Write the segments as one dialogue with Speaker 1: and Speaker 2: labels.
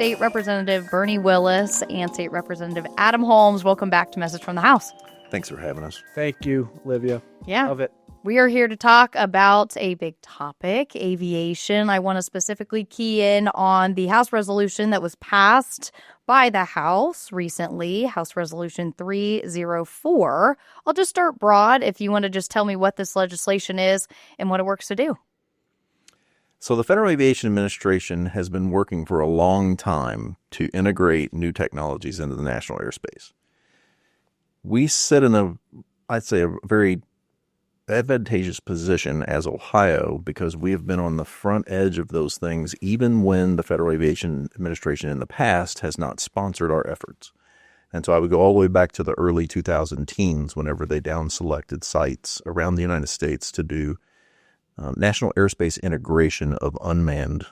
Speaker 1: State Representative Bernie Willis and State Representative Adam Holmes. Welcome back to Message from the House.
Speaker 2: Thanks for having us.
Speaker 3: Thank you, Olivia.
Speaker 1: Yeah.
Speaker 3: Love it.
Speaker 1: We are here to talk about a big topic, aviation. I want to specifically key in on the House resolution that was passed by the House recently, House Resolution 304. I'll just start broad if you want to just tell me what this legislation is and what it works to do.
Speaker 2: So the Federal Aviation Administration has been working for a long time to integrate new technologies into the national airspace. We sit in I'd say, a very advantageous position as Ohio because we have been on the front edge of those things even when the Federal Aviation Administration in the past has not sponsored our efforts. And so I would go all the way back to the early 2010s whenever they down-selected sites around the United States to do national airspace integration of unmanned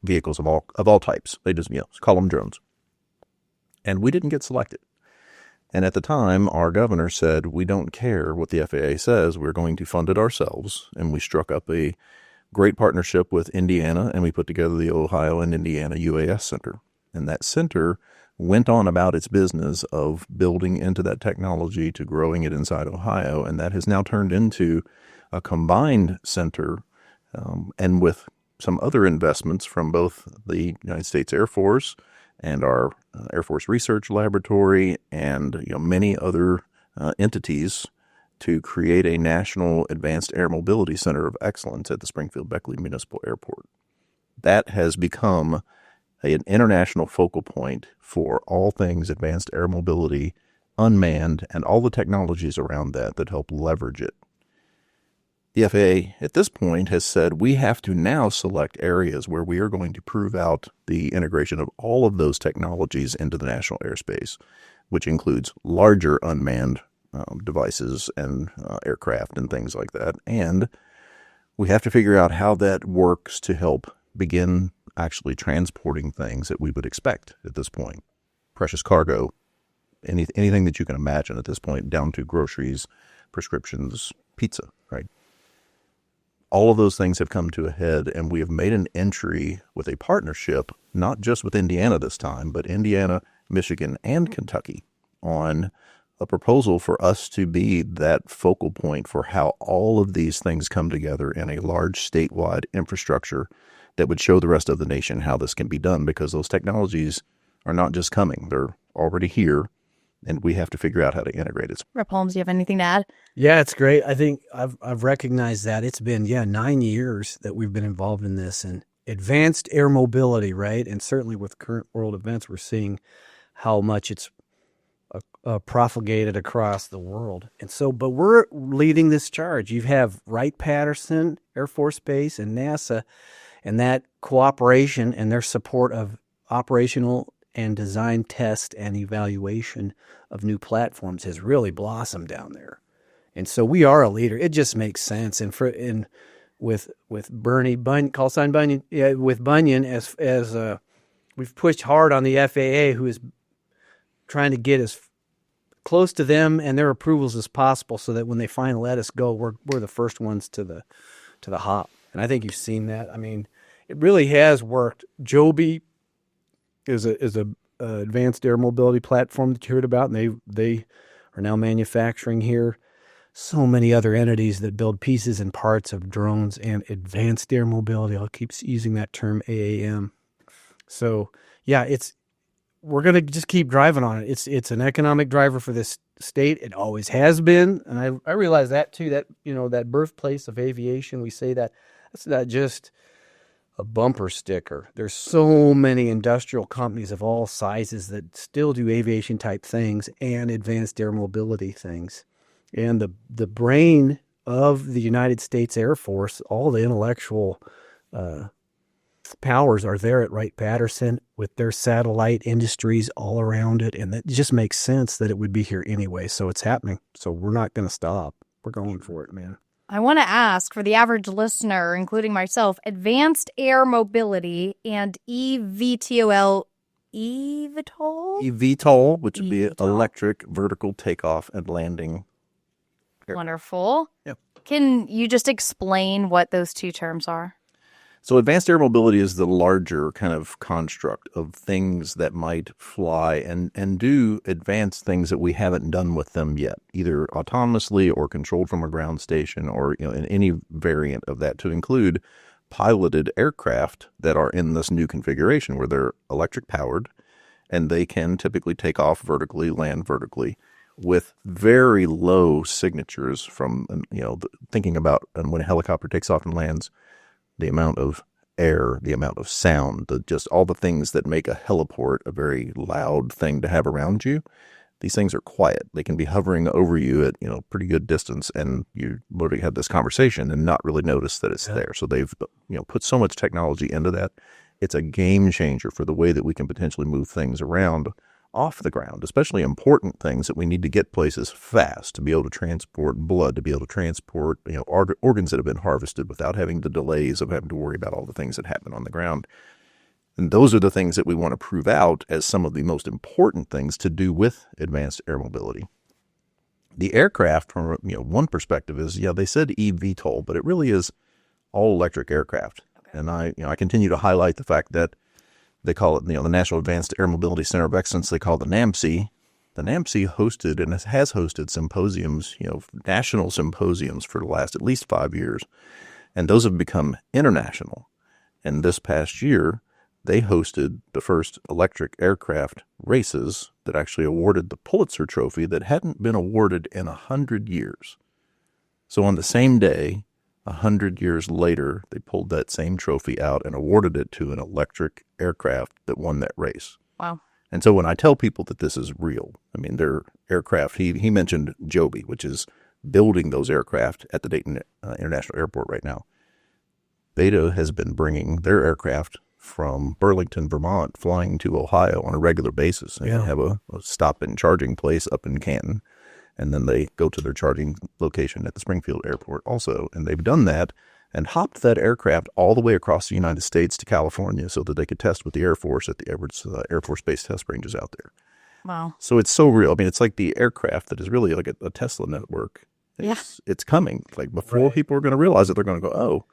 Speaker 2: vehicles of all types. They just call them drones. And we didn't get selected. And at the time, our governor said, we don't care what the FAA says. We're going to fund it ourselves. And we struck up a great partnership with Indiana, and we put together the Ohio and Indiana UAS Center. And that center went on about its business of building into that technology to growing it inside Ohio. And that has now turned into a combined center, and with some other investments from both the United States Air Force and our Air Force Research Laboratory and many other entities to create a national advanced air mobility center of excellence at the Springfield-Beckley Municipal Airport. That has become an international focal point for all things advanced air mobility, unmanned, and all the technologies around that help leverage it. The FAA at this point has said we have to now select areas where we are going to prove out the integration of all of those technologies into the national airspace, which includes larger unmanned devices and aircraft and things like that. And we have to figure out how that works to help begin actually transporting things that we would expect at this point. Precious cargo, anything that you can imagine at this point, down to groceries, prescriptions, pizza, right? All of those things have come to a head, and we have made an entry with a partnership, not just with Indiana this time, but Indiana, Michigan, and Kentucky on a proposal for us to be that focal point for how all of these things come together in a large statewide infrastructure that would show the rest of the nation how this can be done, because those technologies are not just coming. They're already here, and we have to figure out how to integrate it.
Speaker 1: Rep. Holmes, do you have anything to add?
Speaker 3: Yeah, it's great. I think I've recognized that. It's been, 9 years that we've been involved in this, and advanced air mobility, right? And certainly with current world events, we're seeing how much it's propagated across the world. And so, but we're leading this charge. You have Wright-Patterson Air Force Base and NASA, and that cooperation and their support of operational and design, test, and evaluation of new platforms has really blossomed down there. And so we are a leader. It just makes sense. And with Bernie Bunyan, call sign Bunyan, with Bunyan, as we've pushed hard on the FAA, who is trying to get as close to them and their approvals as possible, so that when they finally let us go, we're the first ones to the hop. And I think you've seen that. I mean, it really has worked. Joby is a advanced air mobility platform that you heard about, and they are now manufacturing here. So many other entities that build pieces and parts of drones and advanced air mobility. I'll keep using that term, AAM. So yeah, we're going to just keep driving on it. It's an economic driver for this state. It always has been. And I realize that too, that, that birthplace of aviation, we say that's not just a bumper sticker. There's so many industrial companies of all sizes that still do aviation type things and advanced air mobility things. And the brain of the United States Air Force, all the intellectual powers are there at Wright-Patterson with their satellite industries all around it. And it just makes sense that it would be here anyway. So it's happening. So we're not going to stop. We're going for it, man.
Speaker 1: I want to ask, for the average listener, including myself, advanced air mobility and eVTOL,
Speaker 2: eVTOL, which would be electric vertical takeoff and landing.
Speaker 1: Wonderful.
Speaker 2: Yep.
Speaker 1: Can you just explain what those two terms are?
Speaker 2: So advanced air mobility is the larger kind of construct of things that might fly and do advanced things that we haven't done with them yet, either autonomously or controlled from a ground station, or in any variant of that, to include piloted aircraft that are in this new configuration where they're electric powered and they can typically take off vertically, land vertically, with very low signatures from, thinking about when a helicopter takes off and lands, the amount of air, the amount of sound, just all the things that make a heliport a very loud thing to have around you. These things are quiet. They can be hovering over you at, pretty good distance, and you literally have this conversation and not really notice that it's there. So they've, put so much technology into that. It's a game changer for the way that we can potentially move things around off the ground, especially important things that we need to get places fast, to be able to transport blood, to be able to transport organs that have been harvested without having the delays of having to worry about all the things that happen on the ground. And those are the things that we want to prove out as some of the most important things to do with advanced air mobility. The aircraft, from one perspective, is they said eVTOL, but it really is all electric aircraft. Okay. And I continue to highlight the fact that they call it, the National Advanced Air Mobility Center of Excellence. They call it the NAMC. The NAMC hosted and has hosted symposiums, national symposiums for the last at least 5 years. And those have become international. And this past year, they hosted the first electric aircraft races that actually awarded the Pulitzer Trophy that hadn't been awarded in 100 years. So on the same day, 100 years later, they pulled that same trophy out and awarded it to an electric aircraft that won that race.
Speaker 1: Wow.
Speaker 2: And so when I tell people that this is real, their aircraft, he mentioned Joby, which is building those aircraft at the Dayton International Airport right now. Beta has been bringing their aircraft from Burlington, Vermont, flying to Ohio on a regular basis. They have a stop and charging place up in Canton. And then they go to their charging location at the Springfield Airport also. And they've done that and hopped that aircraft all the way across the United States to California so that they could test with the Air Force at the Edwards Air Force Base test ranges out there.
Speaker 1: Wow.
Speaker 2: So it's so real. It's like the aircraft that is really like a Tesla network. It's coming. Like before people are going to realize it, they're going to go, oh,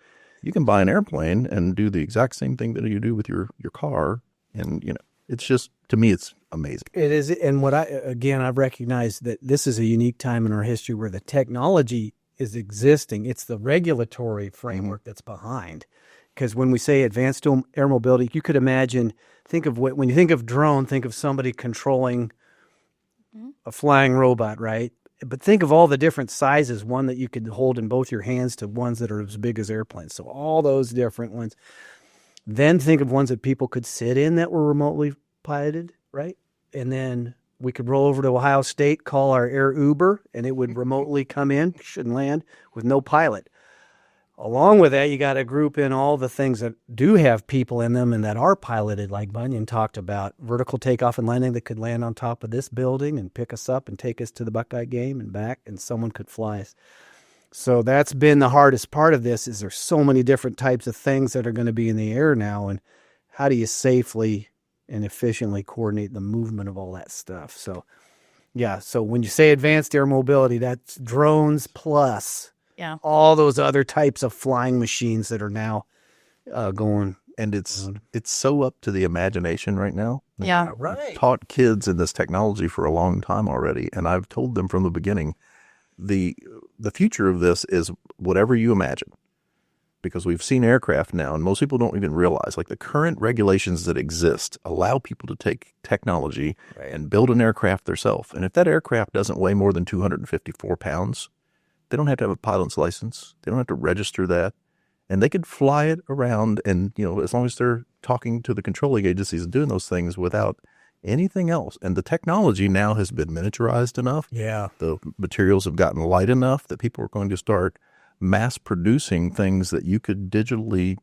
Speaker 2: you can buy an airplane and do the exact same thing that you do with your car. And, it's just, to me, it's amazing.
Speaker 3: It is. And I've recognized that this is a unique time in our history where the technology is existing. It's the regulatory framework that's behind. Because when we say advanced air mobility, you could imagine, when you think of drone, think of somebody controlling a flying robot, right? But think of all the different sizes, one that you could hold in both your hands to ones that are as big as airplanes. So all those different ones. Then think of ones that people could sit in that were remotely piloted, right? And then we could roll over to Ohio State, call our Air Uber, and it would remotely come in, shouldn't land, with no pilot. Along with that, you got to group in all the things that do have people in them and that are piloted, like Bunyan talked about, vertical takeoff and landing that could land on top of this building and pick us up and take us to the Buckeye game and back, and someone could fly us. So that's been the hardest part of this, is there's so many different types of things that are going to be in the air now, and how do you safely and efficiently coordinate the movement of all that stuff? So, so when you say advanced air mobility, that's drones plus all those other types of flying machines that are now going.
Speaker 2: And it's so up to the imagination right now.
Speaker 1: Yeah.
Speaker 3: Right.
Speaker 2: I've taught kids in this technology for a long time already, and I've told them from the beginning, the future of this is whatever you imagine, because we've seen aircraft now, and most people don't even realize, like, the current regulations that exist allow people to take technology and build an aircraft themselves. And if that aircraft doesn't weigh more than 254 pounds, they don't have to have a pilot's license. They don't have to register that. And they could fly it around, and, as long as they're talking to the controlling agencies and doing those things without anything else. And the technology now has been miniaturized enough.
Speaker 3: Yeah.
Speaker 2: The materials have gotten light enough that people are going to start mass producing things that you could digitally,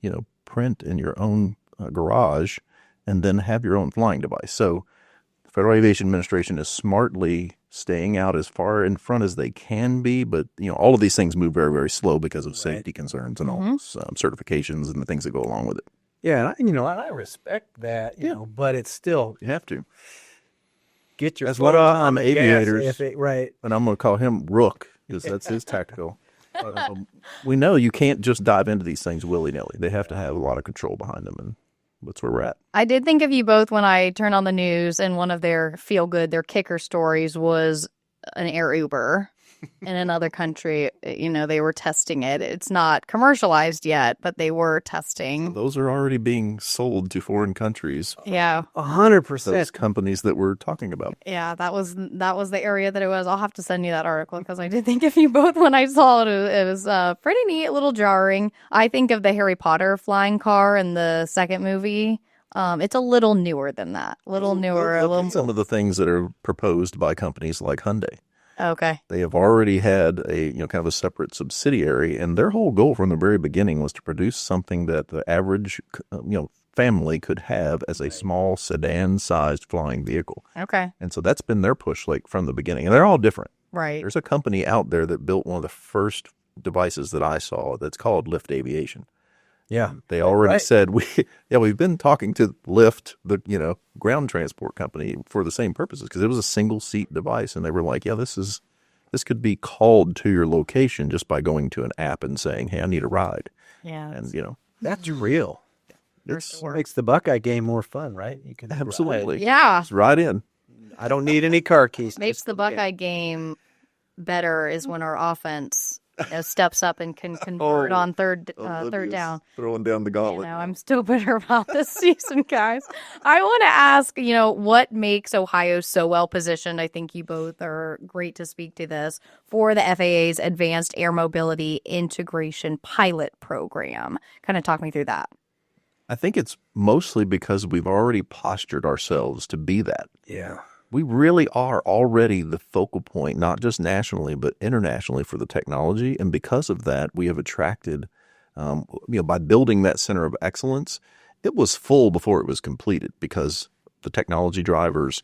Speaker 2: print in your own garage and then have your own flying device. So the Federal Aviation Administration is smartly staying out as far in front as they can be. But, all of these things move very, very slow because of safety concerns and all certifications and the things that go along with it.
Speaker 3: Yeah, and I respect that, but it's still,
Speaker 2: You have to.
Speaker 3: get your
Speaker 2: That's what
Speaker 3: foot on
Speaker 2: I'm
Speaker 3: the
Speaker 2: aviators.
Speaker 3: gas, right.
Speaker 2: And I'm going to call him Rook, because that's his tactical. We know you can't just dive into these things willy-nilly. They have to have a lot of control behind them, and that's where we're at.
Speaker 1: I did think of you both when I turned on the news, and one of their their kicker stories was an air Uber in another country. You know, they were testing it. It's not commercialized yet, but they were testing.
Speaker 2: Those are already being sold to foreign countries.
Speaker 1: Yeah.
Speaker 3: 100%.
Speaker 2: Those companies that we're talking about.
Speaker 1: Yeah, that was the area that it was. I'll have to send you that article because I did think of you both when I saw it. It was pretty neat, a little jarring. I think of the Harry Potter flying car in the second movie. It's a little newer than that. A little newer.
Speaker 2: Look at some of the things that are proposed by companies like Hyundai.
Speaker 1: Okay.
Speaker 2: They have already had a kind of a separate subsidiary, and their whole goal from the very beginning was to produce something that the average family could have as a small sedan-sized flying vehicle.
Speaker 1: Okay.
Speaker 2: And so that's been their push from the beginning, and they're all different.
Speaker 1: Right.
Speaker 2: There's a company out there that built one of the first devices that I saw that's called Lyft Aviation.
Speaker 3: Yeah.
Speaker 2: They already said we've been talking to Lyft, the ground transport company, for the same purposes, because it was a single seat device, and they were like, this could be called to your location just by going to an app and saying, hey, I need a ride.
Speaker 1: Yeah.
Speaker 2: And
Speaker 3: that's real.
Speaker 2: It's
Speaker 3: makes the Buckeye game more fun, right? You can
Speaker 2: absolutely
Speaker 1: Yeah.
Speaker 2: just ride in.
Speaker 3: I don't need any car keys.
Speaker 1: Makes the Buckeye game better is when our offense steps up and can convert on third down.
Speaker 2: Throwing down the gauntlet.
Speaker 1: I'm still bitter about this season, guys. I want to ask, what makes Ohio so well positioned? I think you both are great to speak to this for the FAA's Advanced Air Mobility Integration Pilot Program. Kind of talk me through that.
Speaker 2: I think it's mostly because we've already postured ourselves to be that.
Speaker 3: Yeah.
Speaker 2: We really are already the focal point, not just nationally, but internationally for the technology. And because of that, we have attracted, by building that center of excellence, it was full before it was completed because the technology drivers,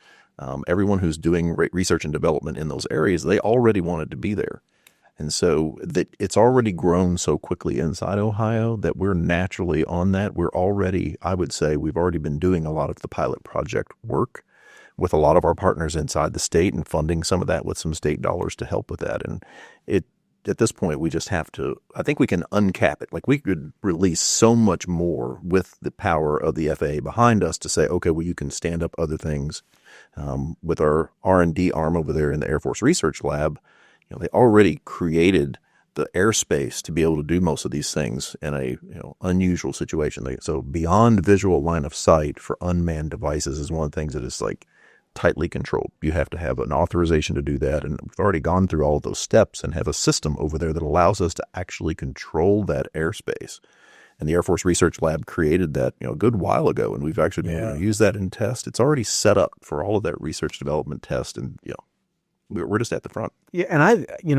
Speaker 2: everyone who's doing research and development in those areas, they already wanted to be there. And so it's already grown so quickly inside Ohio that we're naturally on that. We're already, I would say, we've already been doing a lot of the pilot project work with a lot of our partners inside the state and funding some of that with some state dollars to help with that. And at this point, we just have to, I think we can uncap it. Like we could release so much more with the power of the FAA behind us to say, okay, well, you can stand up other things. With our R&D arm over there in the Air Force Research Lab, they already created the airspace to be able to do most of these things in a unusual situation. So beyond visual line of sight for unmanned devices is one of the things that is like tightly controlled. You have to have an authorization to do that, and we've already gone through all of those steps and have a system over there that allows us to actually control that airspace. And the Air Force Research Lab created that a good while ago, and we've actually used that in test. It's already set up for all of that research development test, and we're just at the front.
Speaker 3: Yeah, and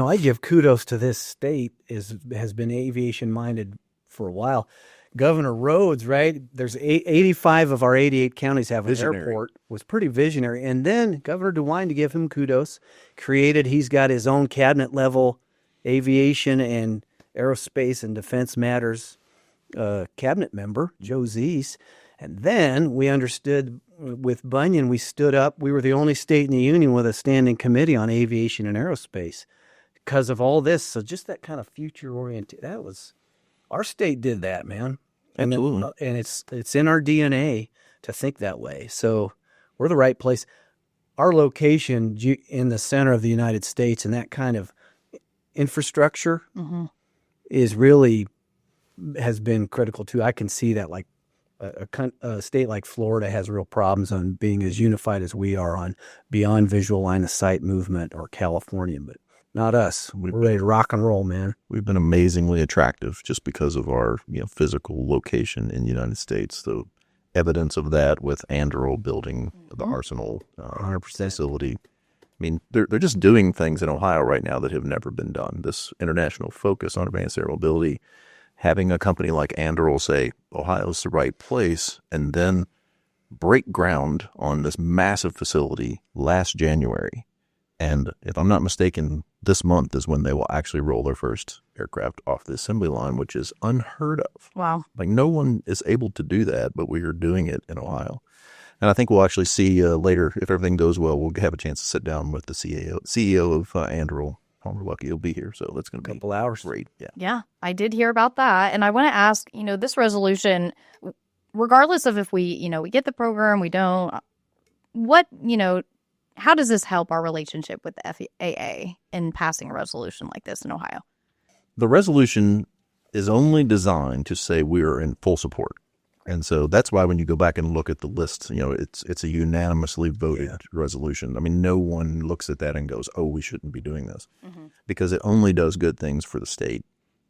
Speaker 3: I give kudos to this state has been aviation minded for a while. Governor Rhodes, right? There's 85 of our 88 counties have an airport. Was pretty visionary. And then Governor DeWine, to give him kudos, he's got his own cabinet level aviation and aerospace and defense matters cabinet member, Joe Zeese. And then we understood with Bunyan, we stood up. We were the only state in the union with a standing committee on aviation and aerospace because of all this. So just that kind of future oriented, our state did that, man.
Speaker 2: Absolutely.
Speaker 3: And it's in our DNA to think that way. So we're the right place. Our location in the center of the United States and that kind of infrastructure has been critical too. I can see that like a state like Florida has real problems on being as unified as we are on beyond visual line of sight movement, or California, but not us. We're ready to rock and roll, man.
Speaker 2: We've been amazingly attractive just because of our physical location in the United States. The evidence of that with Anduril building the Arsenal
Speaker 3: 100%
Speaker 2: facility. I mean, they're just doing things in Ohio right now that have never been done. This international focus on advanced air mobility, having a company like Anduril say Ohio's the right place, and then break ground on this massive facility last January. And if I'm not mistaken, this month is when they will actually roll their first aircraft off the assembly line, which is unheard of.
Speaker 1: Wow.
Speaker 2: Like no one is able to do that, but we are doing it in Ohio. And I think we'll actually see later, if everything goes well, we'll have a chance to sit down with the CEO of Anduril Palmer Luckey will be here, so that's going to be
Speaker 3: Couple hours.
Speaker 2: great. Yeah.
Speaker 1: Yeah, I did hear about that. And I want to ask, this resolution, regardless of if we get the program, we don't, what, how does this help our relationship with the FAA in passing a resolution like this in Ohio?
Speaker 2: The resolution is only designed to say we are in full support. And so that's why when you go back and look at the list, it's a unanimously voted resolution. I mean, no one looks at that and goes, oh, we shouldn't be doing this, because it only does good things for the state.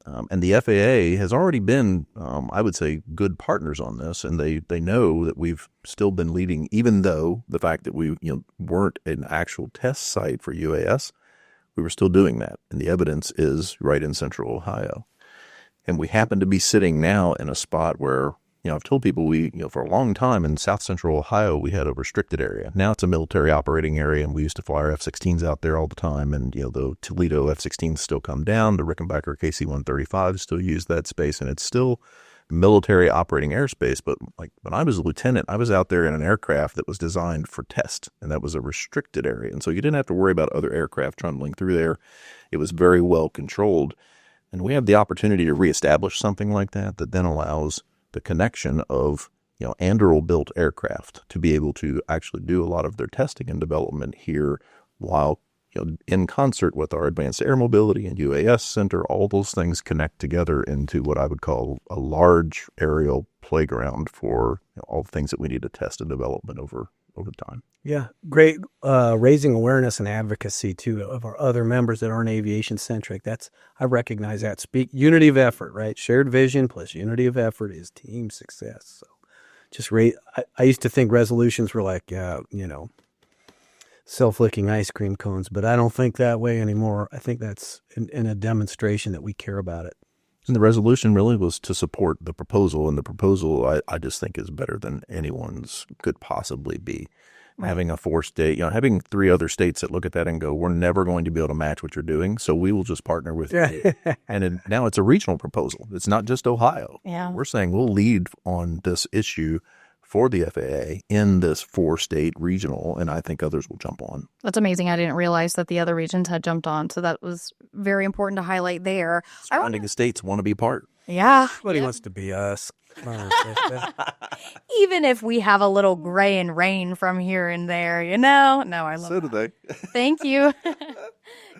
Speaker 2: And the FAA has already been, I would say, good partners on this, and they know that we've still been leading, even though the fact that we weren't an actual test site for UAS, we were still doing that. And the evidence is right in Central Ohio. And we happen to be sitting now in a spot where, I've told people for a long time in South Central Ohio, we had a restricted area. Now it's a military operating area, and we used to fly our F-16s out there all the time. And, the Toledo F-16s still come down. The Rickenbacker KC-135 still use that space, and it's still military operating airspace. But like when I was a lieutenant, I was out there in an aircraft that was designed for test, and that was a restricted area. And so you didn't have to worry about other aircraft trundling through there. It was very well controlled. And we have the opportunity to reestablish something like that then allows the connection of, Anduril-built aircraft to be able to actually do a lot of their testing and development here while, in concert with our Advanced Air Mobility and UAS Center. All those things connect together into what I would call a large aerial playground for all the things that we need to test and development over time.
Speaker 3: Yeah, great. Raising awareness and advocacy too of our other members that aren't aviation centric. I recognize that. Unity of effort, right? Shared vision plus unity of effort is team success. So, I used to think resolutions were like, self-licking ice cream cones, but I don't think that way anymore. I think that's in a demonstration that we care about it.
Speaker 2: And the resolution really was to support the proposal, and the proposal I just think is better than anyone's could possibly be. Right. Having a 4-state, having 3 other states that look at that and go, we're never going to be able to match what you're doing, so we will just partner with you. And now it's a regional proposal. It's not just Ohio.
Speaker 1: Yeah.
Speaker 2: We're saying we'll lead on this issue for the FAA in this 4-state regional, and I think others will jump on.
Speaker 1: That's amazing. I didn't realize that the other regions had jumped on, so that was very important to highlight there.
Speaker 2: Surrounding states want to be part.
Speaker 1: Yeah.
Speaker 3: Everybody wants to be us.
Speaker 1: Even if we have a little gray and rain from here and there, No, I love
Speaker 2: So do they.
Speaker 1: Thank you.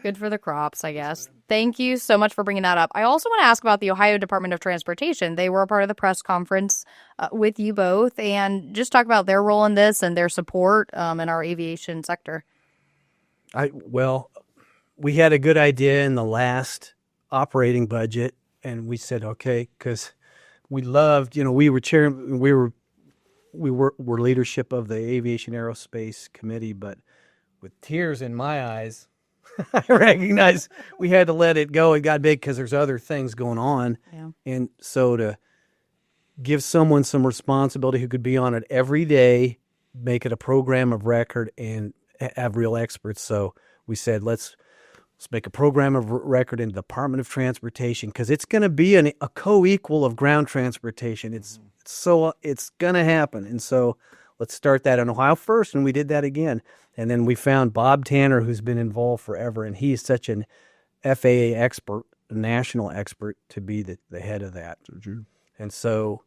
Speaker 1: Good for the crops, I guess. Thank you so much for bringing that up. I also want to ask about the Ohio Department of Transportation. They were a part of the press conference with you both, and just talk about their role in this and their support in our aviation sector.
Speaker 3: We had a good idea in the last operating budget, and we said, okay, because we loved, we were leadership of the Aviation Aerospace Committee, but with tears in my eyes, I recognize we had to let it go. It got big because there's other things going on.
Speaker 1: Yeah.
Speaker 3: And so to give someone some responsibility who could be on it every day, make it a program of record, and have real experts. So we said, let's make a program of record in the Department of Transportation, because it's going to be a co-equal of ground transportation. It's going to happen. And so let's start that in Ohio first. And we did that again. And then we found Bob Tanner, who's been involved forever. And he's such an FAA expert, a national expert, to be the head of that. And so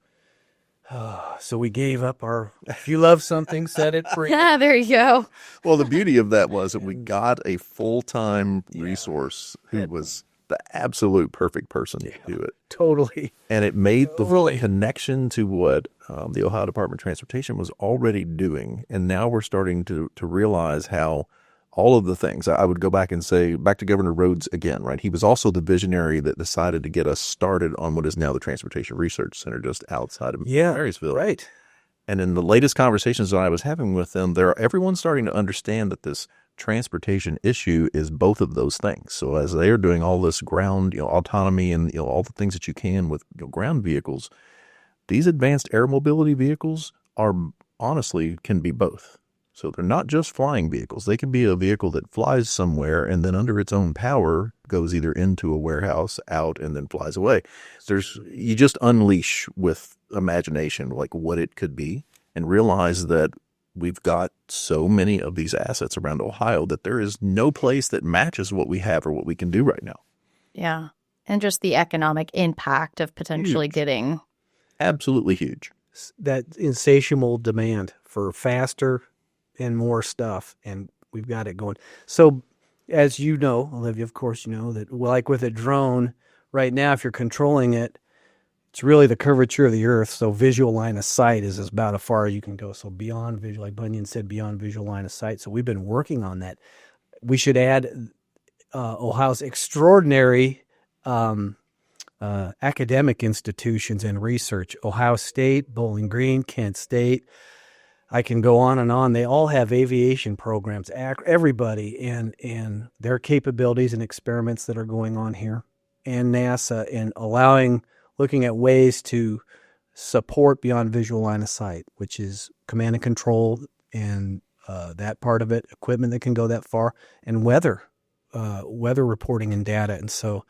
Speaker 3: we gave up our, if you love something, set it free.
Speaker 1: Yeah, there you go.
Speaker 2: Well, the beauty of that was that we got a full-time resource who was the absolute perfect person to do it.
Speaker 3: Totally.
Speaker 2: And it made the connection to what the Ohio Department of Transportation was already doing. And now we're starting to realize how all of the things, I would go back and say, back to Governor Rhodes again, right? He was also the visionary that decided to get us started on what is now the Transportation Research Center just outside of Marysville.
Speaker 3: Right.
Speaker 2: And in the latest conversations that I was having with them, everyone's starting to understand that this transportation issue is both of those things. So as they are doing all this ground, autonomy and all the things that you can with ground vehicles, these advanced air mobility vehicles honestly can be both. So they're not just flying vehicles. They can be a vehicle that flies somewhere and then under its own power goes either into a warehouse, out, and then flies away. You just unleash with imagination like what it could be, and realize that we've got so many of these assets around Ohio that there is no place that matches what we have or what we can do right now.
Speaker 1: Yeah. And just the economic impact of potentially
Speaker 2: Huge.
Speaker 1: getting.
Speaker 2: Absolutely huge.
Speaker 3: That insatiable demand for faster and more stuff, and we've got it going. So, as you know, Olivia, of course, you know that, like with a drone, right now, if you're controlling it, it's really the curvature of the earth. So visual line of sight is about as far as you can go. So beyond visual, like Bunyan said, beyond visual line of sight. So we've been working on that. We should add Ohio's extraordinary academic institutions and research. Ohio State, Bowling Green, Kent State. I can go on and on. They all have aviation programs, everybody, and their capabilities and experiments that are going on here, and NASA, and looking at ways to support beyond visual line of sight, which is command and control and that part of it, equipment that can go that far, and weather reporting and data. And so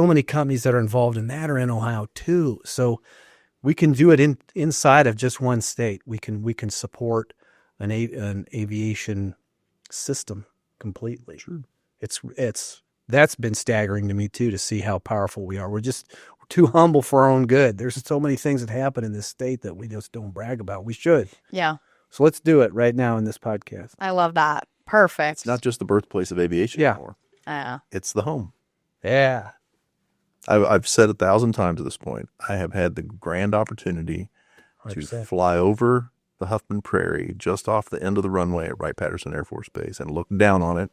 Speaker 3: many companies that are involved in that are in Ohio too. So we can do it inside of just one state. We can support an aviation system completely.
Speaker 2: Sure.
Speaker 3: That's been staggering to me too, to see how powerful we are. We're too humble for our own good. There's so many things that happen in this state that we just don't brag about. We should.
Speaker 1: Yeah.
Speaker 3: So let's do it right now in this podcast.
Speaker 1: I love that. Perfect.
Speaker 2: It's not just the birthplace of aviation anymore.
Speaker 1: Yeah.
Speaker 2: It's the home.
Speaker 3: Yeah.
Speaker 2: I've said 1,000 times at this point, I have had the grand opportunity
Speaker 3: 100%.
Speaker 2: to fly over the Huffman Prairie just off the end of the runway at Wright-Patterson Air Force Base and look down on it,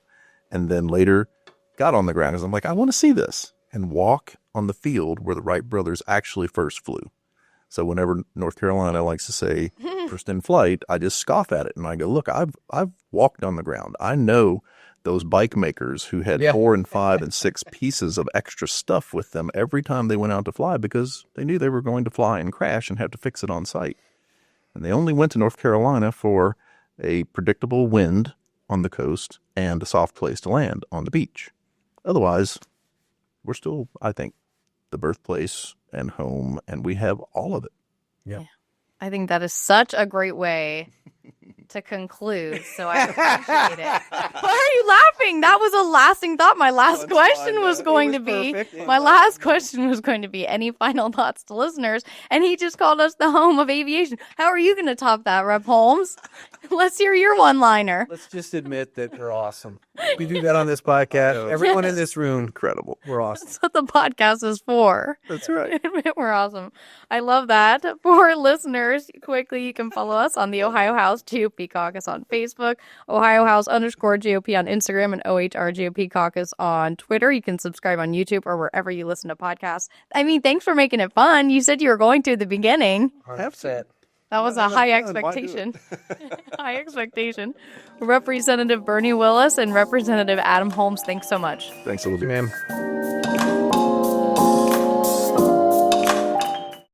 Speaker 2: and then later got on the ground because I'm like, I want to see this, and walk on the field where the Wright brothers actually first flew. So whenever North Carolina likes to say first in flight, I just scoff at it and I go, look, I've walked on the ground. I know those bike makers who had 4 and 5 and 6 pieces of extra stuff with them every time they went out to fly because they knew they were going to fly and crash and have to fix it on site. And they only went to North Carolina for a predictable wind on the coast and a soft place to land on the beach. Otherwise, we're still, I think, the birthplace and home, and we have all of it.
Speaker 3: Yeah.
Speaker 1: I think that is such a great way to conclude, so I appreciate it. Why are you laughing? That was a lasting thought. My last question was going to be, any final thoughts to listeners? And he just called us the home of aviation. How are you going to top that, Rep. Holmes? Let's hear your one-liner.
Speaker 3: Let's just admit that we're awesome. We do that on this podcast. Everyone in this room,
Speaker 2: Incredible.
Speaker 3: we're awesome.
Speaker 1: That's what the podcast is for.
Speaker 2: That's right.
Speaker 1: We're awesome. I love that. For listeners, quickly, you can follow us on the Ohio House GOP Caucus on Facebook, Ohio House _GOP on Instagram, and OHR GOP Caucus on Twitter. You can subscribe on YouTube or wherever you listen to podcasts. I mean, thanks for making it fun. You said you were going to at the beginning.
Speaker 3: Have said.
Speaker 1: That was a high expectation. High expectation. Representative Bernie Willis and Representative Adam Holmes, thanks so much.
Speaker 2: Thanks, Olivia.
Speaker 3: Ma'am.